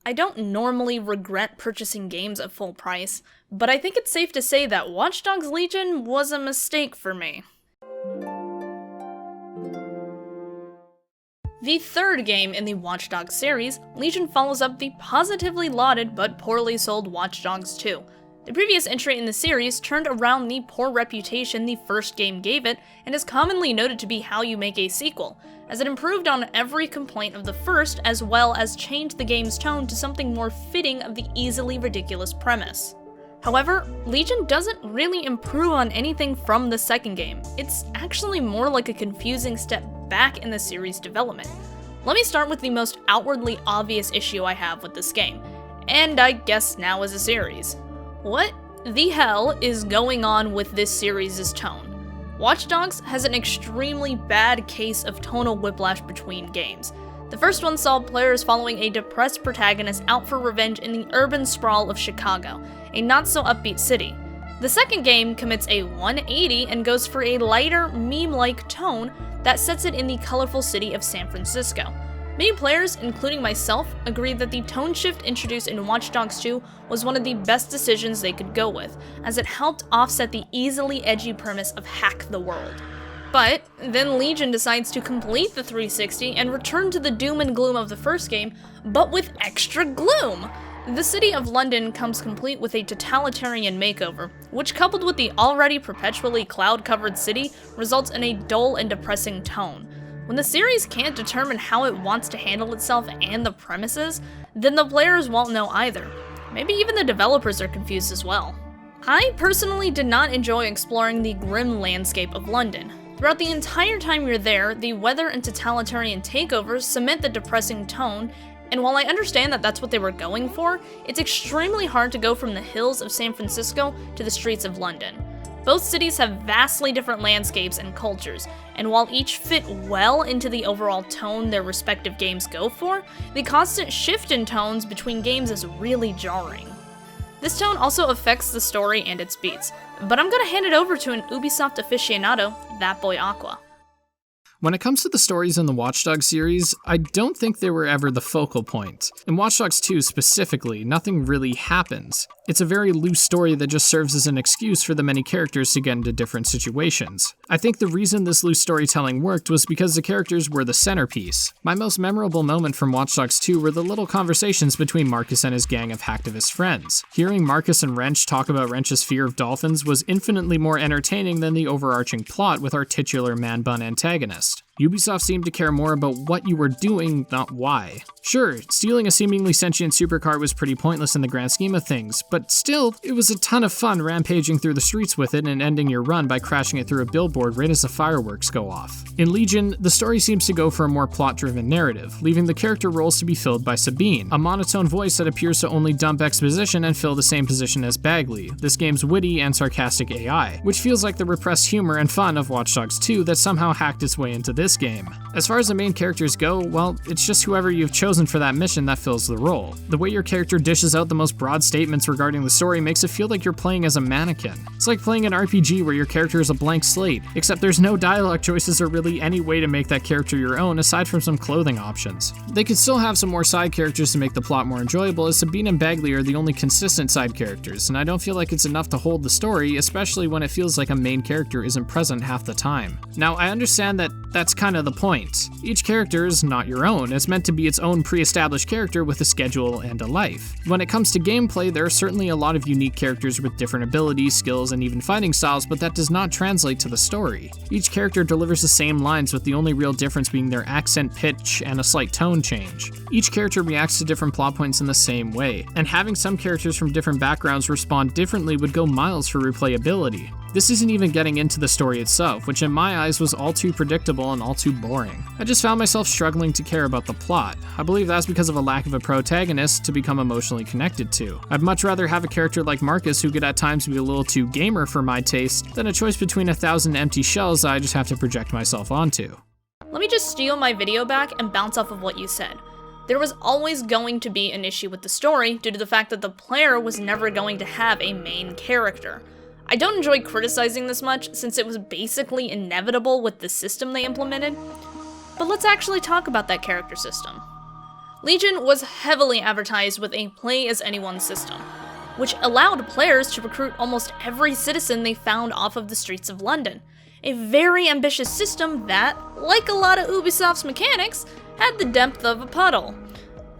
I don't normally regret purchasing games at full price, but I think it's safe to say that Watch Dogs Legion was a mistake for me. The third game in the Watch Dogs series, Legion follows up the positively lauded but poorly sold Watch Dogs 2. The previous entry in the series turned around the poor reputation the first game gave it, and is commonly noted to be how you make a sequel, as it improved on every complaint of the first, as well as changed the game's tone to something more fitting of the easily ridiculous premise. However, Legion doesn't really improve on anything from the second game. It's actually more like a confusing step back in the series' development. Let me start with the most outwardly obvious issue I have with this game, and I guess now as a series. What the hell is going on with this series' tone? Watch Dogs has an extremely bad case of tonal whiplash between games. The first one saw players following a depressed protagonist out for revenge in the urban sprawl of Chicago, a not-so-upbeat city. The second game commits a 180 and goes for a lighter, meme-like tone that sets it in the colorful city of San Francisco. Many players, including myself, agree that the tone shift introduced in Watch Dogs 2 was one of the best decisions they could go with, as it helped offset the easily edgy premise of hack the world. But then Legion decides to complete the 360 and return to the doom and gloom of the first game, but with extra gloom! The city of London comes complete with a totalitarian makeover, which coupled with the already perpetually cloud-covered city, results in a dull and depressing tone. When the series can't determine how it wants to handle itself and the premises, then the players won't know either. Maybe even the developers are confused as well. I personally did not enjoy exploring the grim landscape of London. Throughout the entire time you're there, the weather and totalitarian takeovers cement the depressing tone, and while I understand that that's what they were going for, it's extremely hard to go from the hills of San Francisco to the streets of London. Both cities have vastly different landscapes and cultures, and while each fit well into the overall tone their respective games go for, the constant shift in tones between games is really jarring. This tone also affects the story and its beats, but I'm gonna hand it over to an Ubisoft aficionado, that boy Aqua. When it comes to the stories in the Watch Dogs series, I don't think they were ever the focal point. In Watch Dogs 2 specifically, nothing really happens. It's a very loose story that just serves as an excuse for the many characters to get into different situations. I think the reason this loose storytelling worked was because the characters were the centerpiece. My most memorable moment from Watch Dogs 2 were the little conversations between Marcus and his gang of hacktivist friends. Hearing Marcus and Wrench talk about Wrench's fear of dolphins was infinitely more entertaining than the overarching plot with our titular man-bun antagonist. Ubisoft seemed to care more about what you were doing, not why. Sure, stealing a seemingly sentient supercar was pretty pointless in the grand scheme of things, but still, it was a ton of fun rampaging through the streets with it and ending your run by crashing it through a billboard right as the fireworks go off. In Legion, the story seems to go for a more plot-driven narrative, leaving the character roles to be filled by Sabine, a monotone voice that appears to only dump exposition and fill the same position as Bagley, this game's witty and sarcastic AI, which feels like the repressed humor and fun of Watch Dogs 2 that somehow hacked its way into this game. As far as the main characters go, well, it's just whoever you've chosen for that mission that fills the role. The way your character dishes out the most broad statements regarding the story makes it feel like you're playing as a mannequin. It's like playing an RPG where your character is a blank slate, except there's no dialogue choices or really any way to make that character your own aside from some clothing options. They could still have some more side characters to make the plot more enjoyable, as Sabine and Bagley are the only consistent side characters, and I don't feel like it's enough to hold the story, especially when it feels like a main character isn't present half the time. Now, I understand that that's kind of the point. Each character is not your own. It's meant to be its own pre-established character with a schedule and a life. When it comes to gameplay, there are certainly a lot of unique characters with different abilities, skills, and even fighting styles, but that does not translate to the story. Each character delivers the same lines, with the only real difference being their accent, pitch, and a slight tone change. Each character reacts to different plot points in the same way, and having some characters from different backgrounds respond differently would go miles for replayability. This isn't even getting into the story itself, which in my eyes was all too predictable and all too boring. I just found myself struggling to care about the plot. I believe that's because of a lack of a protagonist to become emotionally connected to. I'd much rather have a character like Marcus who could at times be a little too gamer for my taste, than a choice between 1,000 empty shells I just have to project myself onto. Let me just steal my video back and bounce off of what you said. There was always going to be an issue with the story due to the fact that the player was never going to have a main character. I don't enjoy criticizing this much, since it was basically inevitable with the system they implemented, but let's actually talk about that character system. Legion was heavily advertised with a play-as-anyone system, which allowed players to recruit almost every citizen they found off of the streets of London. A very ambitious system that, like a lot of Ubisoft's mechanics, had the depth of a puddle.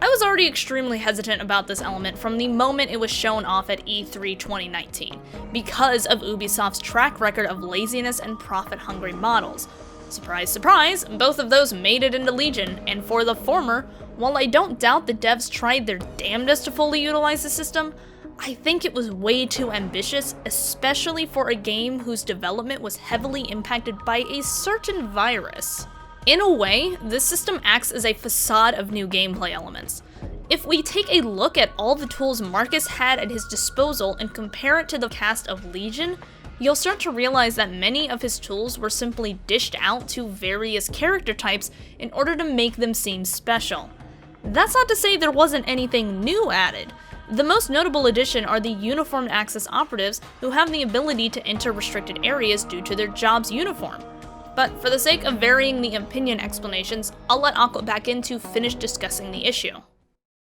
I was already extremely hesitant about this element from the moment it was shown off at E3 2019, because of Ubisoft's track record of laziness and profit-hungry models. Surprise, surprise, both of those made it into Legion, and for the former, while I don't doubt the devs tried their damnedest to fully utilize the system, I think it was way too ambitious, especially for a game whose development was heavily impacted by a certain virus. In a way, this system acts as a facade of new gameplay elements. If we take a look at all the tools Marcus had at his disposal and compare it to the cast of Legion, you'll start to realize that many of his tools were simply dished out to various character types in order to make them seem special. That's not to say there wasn't anything new added. The most notable addition are the uniformed access operatives who have the ability to enter restricted areas due to their job's uniform. But for the sake of varying the opinion explanations, I'll let Aqua back in to finish discussing the issue.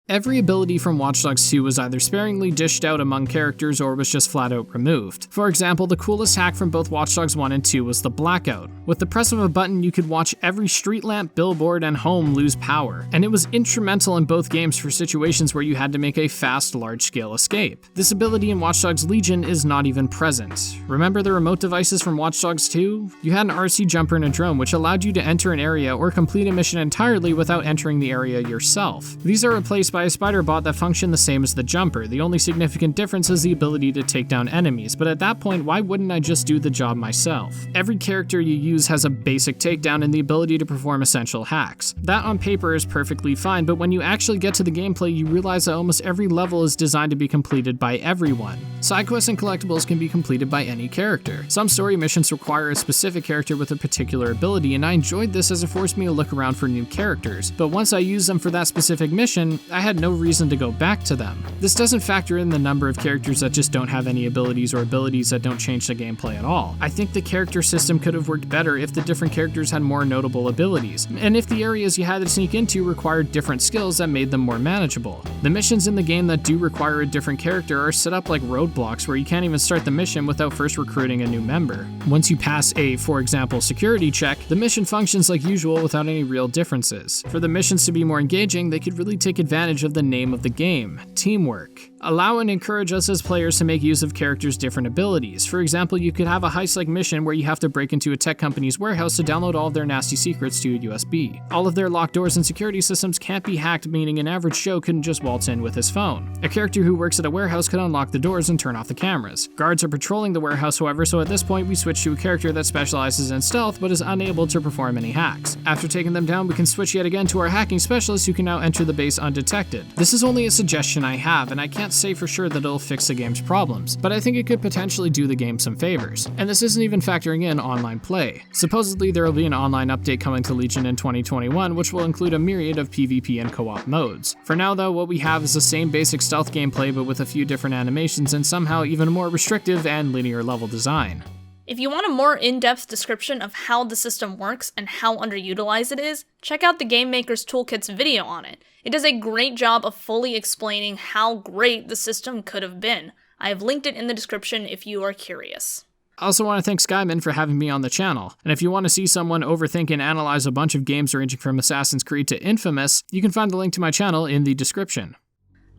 Every ability from Watch Dogs 2 was either sparingly dished out among characters or was just flat out removed. For example, the coolest hack from both Watch Dogs 1 and 2 was the blackout. With the press of a button, you could watch every street lamp, billboard, and home lose power, and it was instrumental in both games for situations where you had to make a fast, large-scale escape. This ability in Watch Dogs Legion is not even present. Remember the remote devices from Watch Dogs 2? You had an RC jumper and a drone, which allowed you to enter an area or complete a mission entirely without entering the area yourself. These are replaced by a spider bot that function the same as the jumper. The only significant difference is the ability to take down enemies, but at that point, why wouldn't I just do the job myself? Every character you use has a basic takedown and the ability to perform essential hacks. That on paper is perfectly fine, but when you actually get to the gameplay, you realize that almost every level is designed to be completed by everyone. Side quests and collectibles can be completed by any character. Some story missions require a specific character with a particular ability, and I enjoyed this as it forced me to look around for new characters, but once I used them for that specific mission, I had no reason to go back to them. This doesn't factor in the number of characters that just don't have any abilities or abilities that don't change the gameplay at all. I think the character system could have worked better if the different characters had more notable abilities, and if the areas you had to sneak into required different skills that made them more manageable. The missions in the game that do require a different character are set up like roadblocks where you can't even start the mission without first recruiting a new member. Once you pass a, for example, security check, the mission functions like usual without any real differences. For the missions to be more engaging, they could really take advantage of the name of the game, teamwork. Allow and encourage us as players to make use of characters' different abilities. For example, you could have a heist-like mission where you have to break into a tech company's warehouse to download all of their nasty secrets to a USB. All of their locked doors and security systems can't be hacked, meaning an average Joe couldn't just waltz in with his phone. A character who works at a warehouse could unlock the doors and turn off the cameras. Guards are patrolling the warehouse, however, so at this point we switch to a character that specializes in stealth but is unable to perform any hacks. After taking them down, we can switch yet again to our hacking specialist who can now enter the base undetected. This is only a suggestion I have, and I can't say for sure that it'll fix the game's problems, but I think it could potentially do the game some favors. And this isn't even factoring in online play. Supposedly there will be an online update coming to Legion in 2021, which will include a myriad of PvP and co-op modes. For now though, what we have is the same basic stealth gameplay but with a few different animations and somehow even more restrictive and linear level design. If you want a more in-depth description of how the system works and how underutilized it is, check out the Game Maker's Toolkit's video on it. It does a great job of fully explaining how great the system could have been. I have linked it in the description if you are curious. I also want to thank Skymin for having me on the channel, and if you want to see someone overthink and analyze a bunch of games ranging from Assassin's Creed to Infamous, you can find the link to my channel in the description.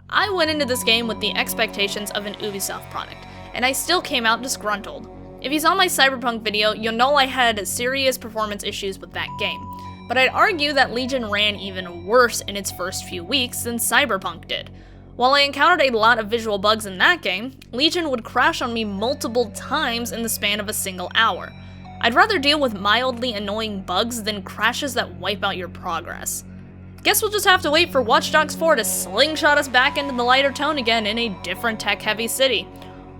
I went into this game with the expectations of an Ubisoft product, and I still came out disgruntled. If you saw my Cyberpunk video, you'll know I had serious performance issues with that game, but I'd argue that Legion ran even worse in its first few weeks than Cyberpunk did. While I encountered a lot of visual bugs in that game, Legion would crash on me multiple times in the span of a single hour. I'd rather deal with mildly annoying bugs than crashes that wipe out your progress. Guess we'll just have to wait for Watch Dogs 4 to slingshot us back into the lighter tone again in a different tech-heavy city.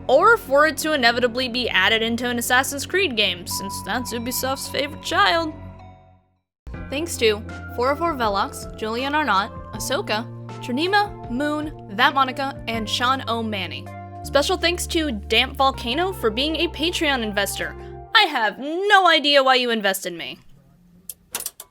Or for it to inevitably be added into an Assassin's Creed game, since that's Ubisoft's favorite child. Thanks to 404 Velox, Julian Arnott, Ahsoka, Trinima, Moon, That Monica, and Sean O. Manning. Special thanks to Damp Volcano for being a Patreon investor. I have no idea why you invest in me.